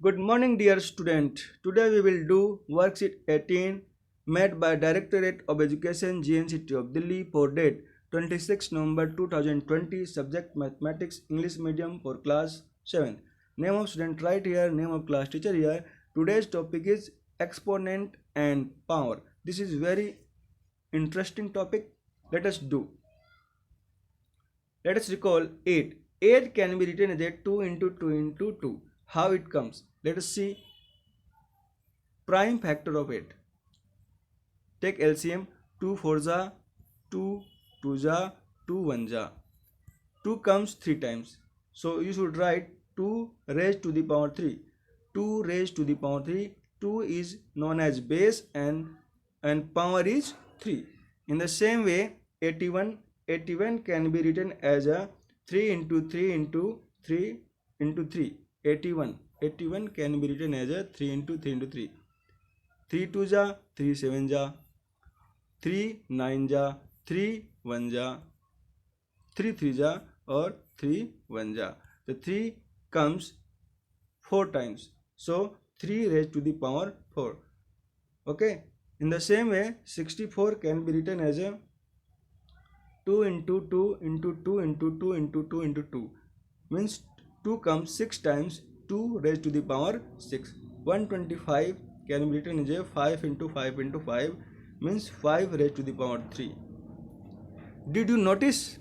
Good morning, dear student. Today we will do worksheet 18 made by Directorate of Education GNCT of Delhi for date 26 November 2020. Subject Mathematics English Medium for class 7. Name of student right here, name of class teacher here. Today's topic is exponent and power. This is very interesting topic. Let us do. Let us recall 8. 8 can be written as a 2 into 2 into 2. How it comes? Let us see prime factor of 8. Take LCM. 2 4 जा 2 2 जा 2 1 जा 2 comes 3 times. So you should write 2 raised to the power 3. 2 raised to the power 3. 2 is known as base and power is 3. In the same way 81 can be written as a 3 into 3 into 3 into 3. 81 can be written as a 3 into 3 into 3. 3 2 जा 3 7 जा 3 9 जा 3 1 जा 3 3 जा और 3 1 जा. The 3 comes 4 times. So 3 raised to the power 4. Okay. In the same way 64 can be written as a 2 into 2 into 2 into 2 into 2 into 2. Means 2 comes 6 times. 2 raised to the power 6. 125 can be written as a 5 into 5 into 5. Means 5 raised to the power 3. Did you notice?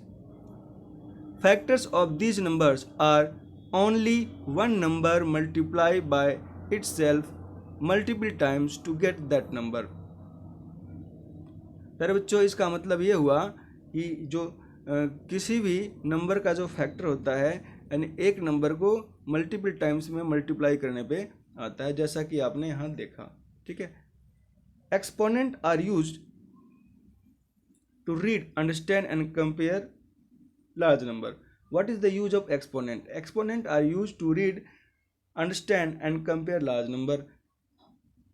Factors of these numbers are only one number multiplied by itself multiple times to get that number. प्यारे बच्चों, इसका मतलब ये हुआ कि जो किसी भी नंबर का जो फैक्टर होता है यानी एक नंबर को मल्टीपल टाइम्स में मल्टीप्लाई करने पे आता है, जैसा कि आपने यहाँ देखा. ठीक है. Exponent are used to read, understand and compare large number. What is the use of exponent? Exponent are used to read, understand and compare large number.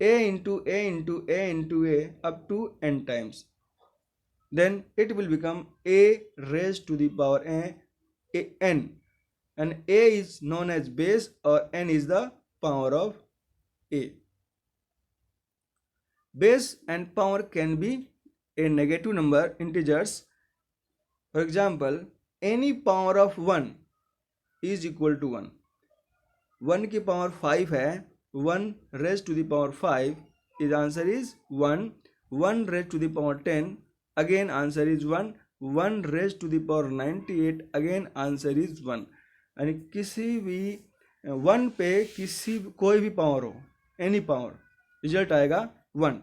A into A into A into A up to n times. Then it will become A raised to the power n. And A is known as base or n is the power of A. Base and power can be a negative number, integers. For example, any power of 1 is equal to 1. 1 की power 5 है. 1 raised to the power 5 is answer is 1. 1 raised to the power 10 again answer is 1. 1 raised to the power 98 again answer is 1. यानी किसी भी 1 पे कोई भी power हो, any power, result आएगा 1.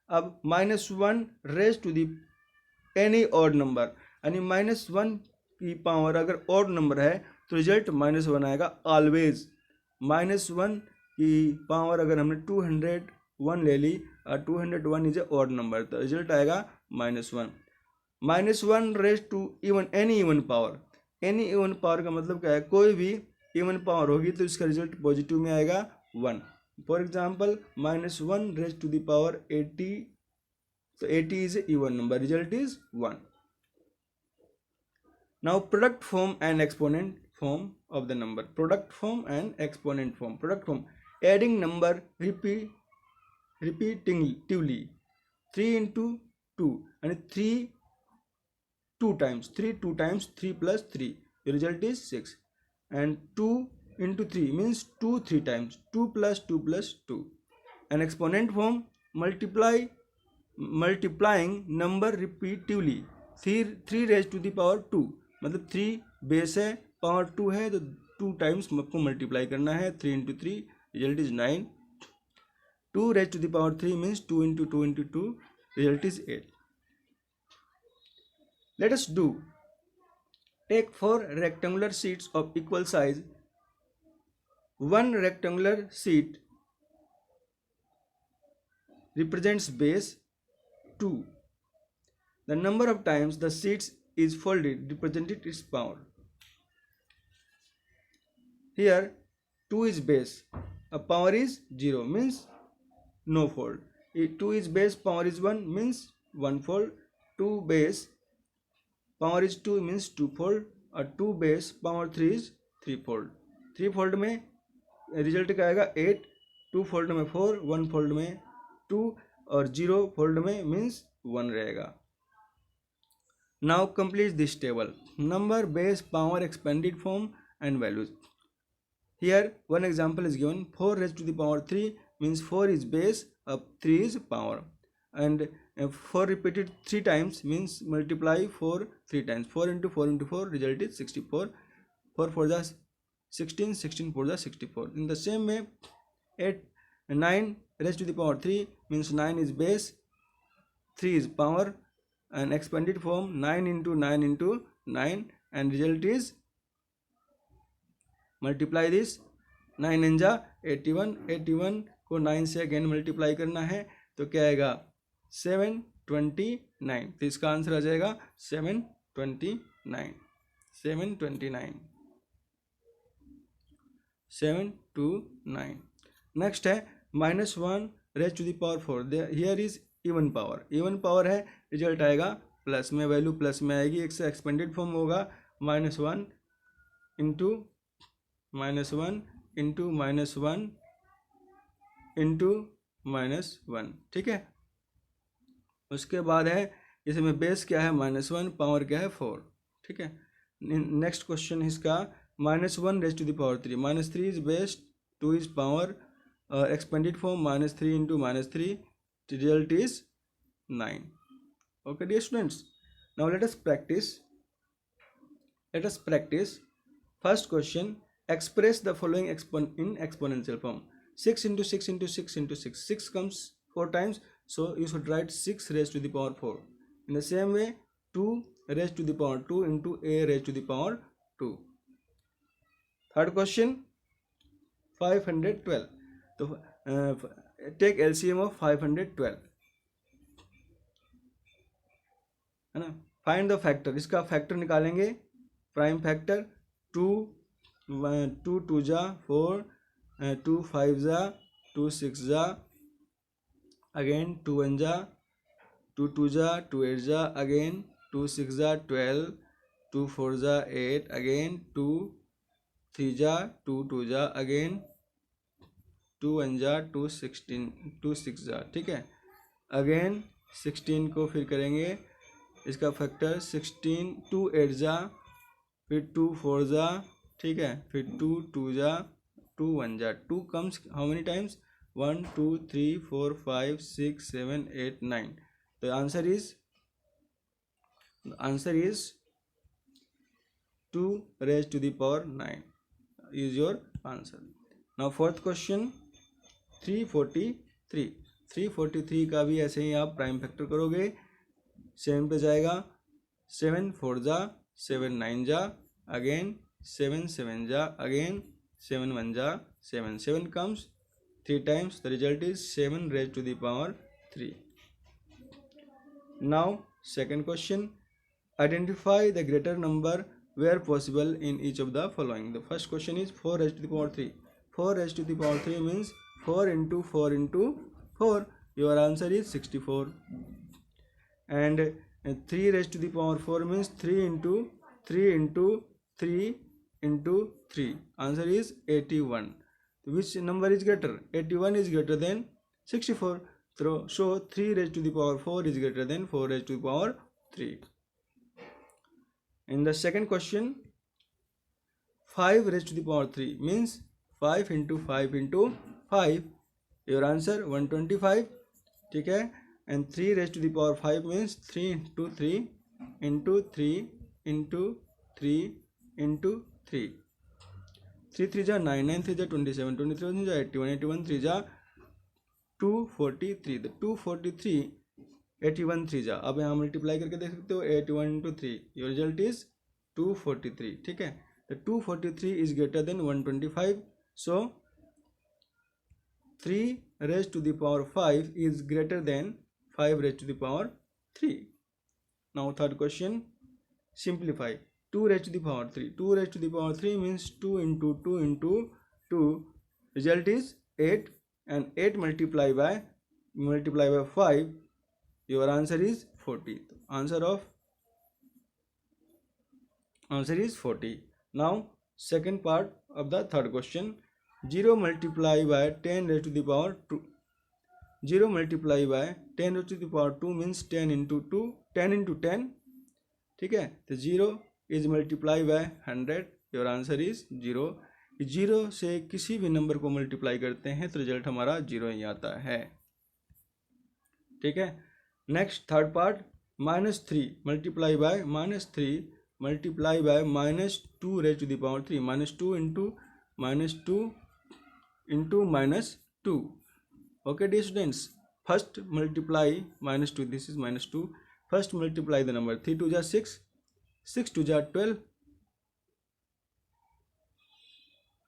अब -1 raised to the any odd number यानी -1 की पावर अगर ऑड नंबर है तो रिजल्ट -1 आएगा ऑलवेज. -1 की पावर अगर हमने 201 ले ली और 201 इज ए ऑड नंबर तो रिजल्ट आएगा -1. -1 raise to even any even power. Any even power का मतलब क्या है? कोई भी इवन पावर होगी तो इसका रिजल्ट पॉजिटिव में आएगा 1. For example -1 raise to the power 80, तो 80 is a even number, result is 1. Now product form and exponent form of the number. Product form and exponent form. Product form, adding number repeatingly 3 into 2 and 3 2 times 3 plus 3, the result is 6. And 2 into 3 means 2 3 times, 2 plus 2 plus 2. And exponent form, multiplying number repeatedly. 3 raised to the power 2, मतलब 3 base है, power 2 है तो 2 times आपको multiply करना है. 3 into 3 result is 9. 2 raised to the power 3 means 2 into 2 into 2, result is 8. Let us do. Take 4 rectangular sheets of equal size. One rectangular sheet represents base 2. The number of times the sheets is folded represented its power. Here 2 is base, a power is 0 means no fold. If 2 is base, power is 1 means 1 fold. 2 base, power is 2 means 2 fold. और 2 base, power 3 is 3 fold. 3 fold में result क्या आएगा 8, 2 fold में 4, 1 fold में 2 और 0 fold में means 1 रहेगा। Now complete this table, number, base, power, expanded form and values. Here one example is given, 4 raised to the power 3 means 4 is base, 3 is power, and 4 repeated 3 times means multiply 4 3 times, 4 into 4 into 4 result is 64, 4 for the 16, 16 for the 64. In the same way 9 raised to the power 3 means 9 is base, 3 is power, and expanded form 9 into 9 into 9, and result is multiply this, 9 9 जा 81, 81 को 9 से again multiply करना है तो क्या आएगा 729, तो इसका आंसर आ जाएगा 729, 729, 729। नेक्स्ट है -1 raise to the power 4, here is even power, even power है, रिजल्ट आएगा प्लस में, वैल्यू प्लस में आएगी, एक से एक्सपेंडेड फॉर्म होगा -1 इंटू -1 इंटू -1 इंटू -1, ठीक है। उसके बाद है इसमें बेस क्या है -1, पावर क्या है 4, ठीक है। नेक्स्ट क्वेश्चन इसका -1 raise to the power 3, -3 is base, 2 is power, expanded form -3 into -3, result is 9। Okay dear students, now let us practise. First question, express the following in exponential form. 6 into 6 into 6 into 6, 6 comes 4 times, so you should write 6 raised to the power 4. In the same way 2 raised to the power 2 into a raised to the power 2. Third question, 512, तो take LCM of 512, है ना। Find the factor, इसका factor निकालेंगे, prime factor 2 2 2 जा 4, 2 5 जा 2 6 जा, again 2 1 जा 2 2 जा 2 8 जा, अगेन 2 6 जा 12, 2 4 जा 8, अगेन 2 3 जा 2 2 जा, अगेन 2 1 जा 2 16 2 6 जा, ठीक है। अगेन 16 को फिर करेंगे, इसका फैक्टर 16, 2 8 जा, फिर 2 4 जा, ठीक है, फिर 2 2 जा 2 1 जा, 2 कम्स हाउ मेनी टाइम्स 1 2 3 4 5 6 7 8 9, तो answer is 2 raised to the power 9 is your answer. Now fourth question, 343 का भी ऐसे ही आप प्राइम फैक्टर करोगे, 7 पे जाएगा, 7 4 जा 7 9 जा, अगेन 7 7 जा, अगेन 7 1 जा 7, 7 comes 3 times, the result is 7 raised to the power 3. Now second question, identify the greater number where possible in each of the following. The first question is 4 raised to the power 3, 4 raised to the power 3 means 4 into 4 into 4, your answer is 64, and 3 raised to the power 4 means 3 into 3 into 3 into 3, answer is 81. Which number is greater? 81 is greater than 64, so 3 raised to the power 4 is greater than 4 raised to the power 3. In the second question, 5 raised to the power 3 means 5 into 5 into 5, your answer 125, ठीक है। and 3 raised to the power 5 means 3 into 3 into 3 into 3 into 3, 3 3 जा 9, 9 3 जा 27, 23 जा 81, 81 3 जा 243, तो 243 81 3 जा, अब यहाँ मल्टीप्लाई करके देख सकते हो 81 into 3, योर रिजल्ट इज 243, ठीक है। तो 243 is greater than 125, so 3 raised to the power 5 is greater than 5 raised to the power 3. Now third question, simplify. 2 raised to the power 3, 2 raised to the power 3 means 2 into 2 into 2, result is 8, and 8 multiply by 5, your answer is 40. Answer is 40. Now second part of the third question, 0 multiplied by 10 raised to the power 2. 0 multiplied by 10 raised to the power 2 means 10 into 2, 10 into 10. ठीक है, तो 0 is multiplied by 100. Your answer is 0. 0 से किसी भी number को multiply करते हैं तो रिजल्ट हमारा 0 ही आता है. ठीक है. Next third part, -3 multiply by -3 multiply by -2 raise to the power 3. -2 into -2. Okay dear students, first multiply -2, this is -2. First multiply the number 3 2 जा 6, 6 2 जा 12,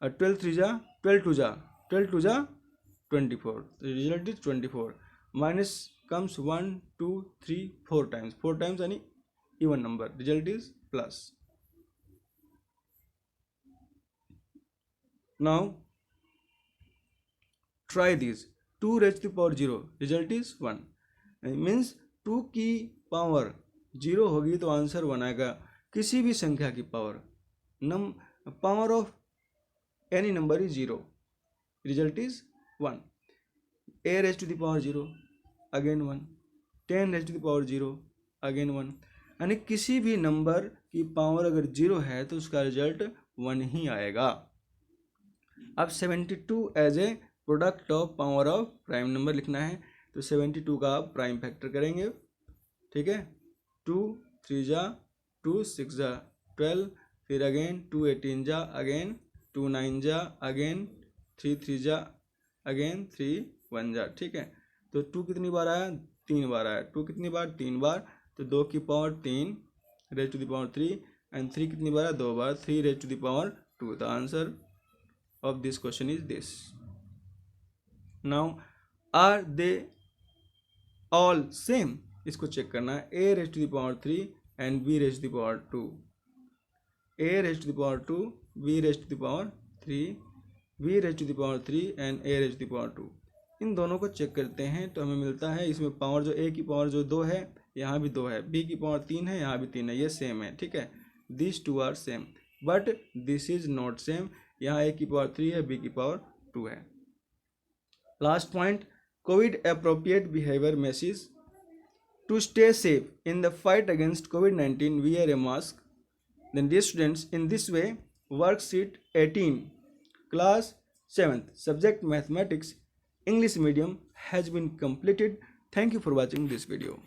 12 3 जा 12 2 जा 12 2 जा 24. The result is 24. Minus comes 1 2 3 4 times, 4 times any even number, result is plus. Now try this. 2 raised to the power 0, result is 1. Means 2 की power 0 होगी तो answer 1 आएगा. किसी भी संख्या की power, power of any number is 0, result is 1. a raised to the power 0, again 1. 10 raised to the power 0, again 1. यानी किसी भी नंबर की पावर अगर 0 है तो उसका रिजल्ट 1 ही आएगा. अब 72 as a product of power of prime number लिखना है, तो 72 का आप प्राइम फैक्टर करेंगे. ठीक है. 2 3 जा 2 6 जा 12, फिर अगेन 2 18 जा अगेन 2 9 जा अगेन 3 3 जा अगेन 3 1 जा. ठीक है. तो 2 कितनी बार आया? 3 बार आया. 2 कितनी बार? 3 बार. तो 2 की power 3 raise to the power 3 and 3 कितनी बार? 2 बार. 3 raise to the power 2. The answer of this question is this. Now are they all same? इसको चेक करना है. a raise to the power 3 and b raise to the power 2. a raise to the power 2, b raise to the power 3, b raise to the power 3 and a raise to the power 2. इन दोनों को check करते हैं तो हमें मिलता है इसमें पावर जो a की पावर जो 2 है यहाँ भी 2 है, b की पावर 3 है यहाँ भी 3 है, ये सेम है. ठीक है. This two are same but this is not same. यहाँ a की पावर 3 है, b की पावर 2 है. Last point, COVID appropriate behaviour message. To stay safe in the fight against COVID-19 wear a mask. Then dear students, in this way worksheet 18 class 7th subject mathematics English medium has been completed. Thank you for watching this video.